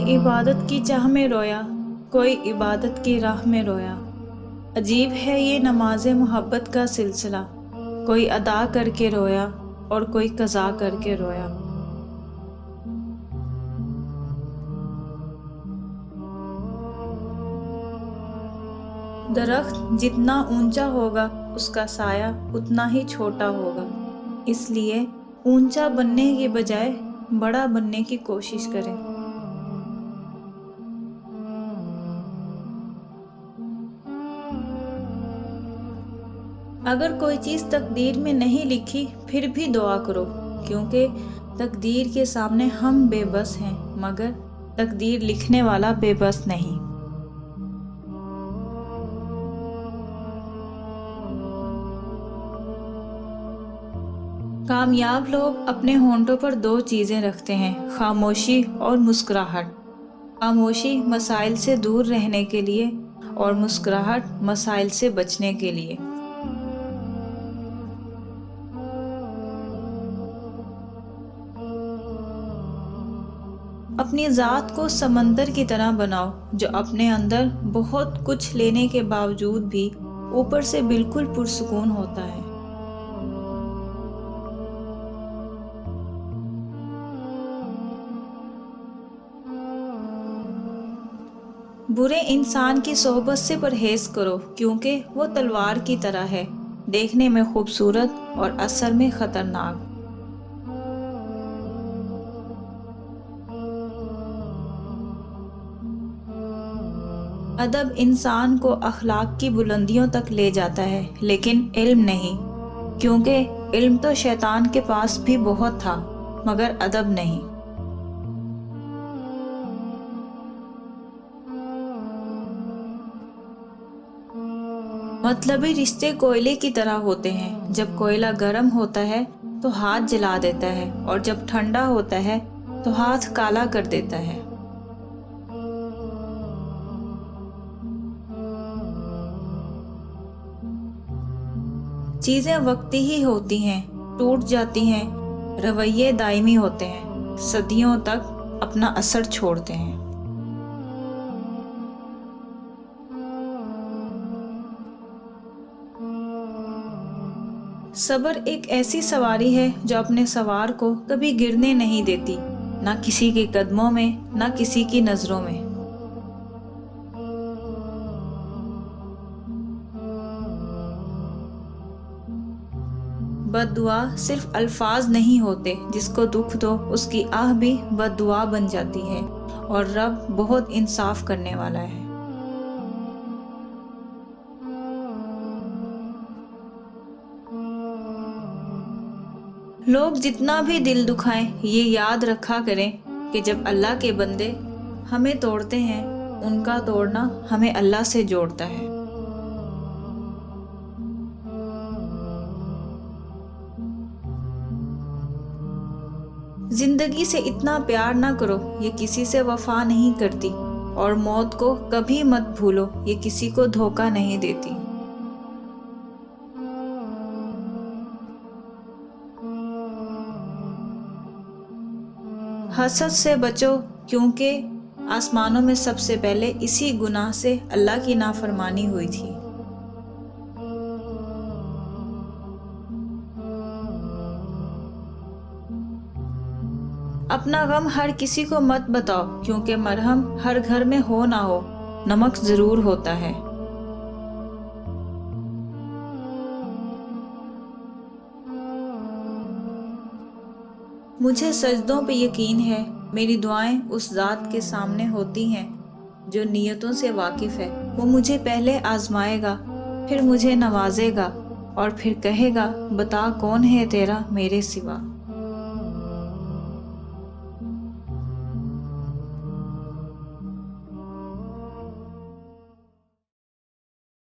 عبادت کی چاہ میں رویا، کوئی عبادت کی راہ میں رویا۔ عجیب ہے یہ نماز محبت کا سلسلہ، کوئی ادا کر کے رویا اور کوئی قضا کر کے رویا۔ درخت جتنا اونچا ہوگا اس کا سایہ اتنا ہی چھوٹا ہوگا، اس لیے اونچا بننے کے بجائے بڑا بننے کی کوشش کریں۔ اگر کوئی چیز تقدیر میں نہیں لکھی پھر بھی دعا کرو، کیونکہ تقدیر کے سامنے ہم بے بس ہیں مگر تقدیر لکھنے والا بے بس نہیں۔ کامیاب لوگ اپنے ہونٹوں پر دو چیزیں رکھتے ہیں، خاموشی اور مسکراہٹ۔ خاموشی مسائل سے دور رہنے کے لیے اور مسکراہٹ مسائل سے بچنے کے لیے۔ اپنی ذات کو سمندر کی طرح بناؤ جو اپنے اندر بہت کچھ لینے کے باوجود بھی اوپر سے بالکل پرسکون ہوتا ہے۔ برے انسان کی صحبت سے پرہیز کرو، کیونکہ وہ تلوار کی طرح ہے، دیکھنے میں خوبصورت اور اثر میں خطرناک۔ ادب انسان کو اخلاق کی بلندیوں تک لے جاتا ہے، لیکن علم نہیں، کیونکہ علم تو شیطان کے پاس بھی بہت تھا مگر ادب نہیں۔ مطلبی رشتے کوئلے کی طرح ہوتے ہیں، جب کوئلہ گرم ہوتا ہے تو ہاتھ جلا دیتا ہے اور جب ٹھنڈا ہوتا ہے تو ہاتھ کالا کر دیتا ہے۔ چیزیں وقتی ہی ہوتی ہیں، ٹوٹ جاتی ہیں، رویے دائمی ہوتے ہیں، صدیوں تک اپنا اثر چھوڑتے ہیں۔ صبر ایک ایسی سواری ہے جو اپنے سوار کو کبھی گرنے نہیں دیتی، نہ کسی کے قدموں میں نہ کسی کی نظروں میں۔ بد دعا صرف الفاظ نہیں ہوتے، جس کو دکھ دو اس کی آہ بھی بد دعا بن جاتی ہے، اور رب بہت انصاف کرنے والا ہے۔ لوگ جتنا بھی دل دکھائیں یہ یاد رکھا کریں کہ جب اللہ کے بندے ہمیں توڑتے ہیں، ان کا توڑنا ہمیں اللہ سے جوڑتا ہے۔ زندگی سے اتنا پیار نہ کرو، یہ کسی سے وفا نہیں کرتی، اور موت کو کبھی مت بھولو، یہ کسی کو دھوکہ نہیں دیتی۔ حسد سے بچو، کیونکہ آسمانوں میں سب سے پہلے اسی گناہ سے اللہ کی نافرمانی ہوئی تھی۔ اپنا غم ہر کسی کو مت بتاؤ، کیونکہ مرہم ہر گھر میں ہو نہ ہو، نمک ضرور ہوتا ہے۔ مجھے سجدوں پہ یقین ہے، میری دعائیں اس ذات کے سامنے ہوتی ہیں جو نیتوں سے واقف ہے۔ وہ مجھے پہلے آزمائے گا، پھر مجھے نوازے گا، اور پھر کہے گا بتا کون ہے تیرا میرے سوا۔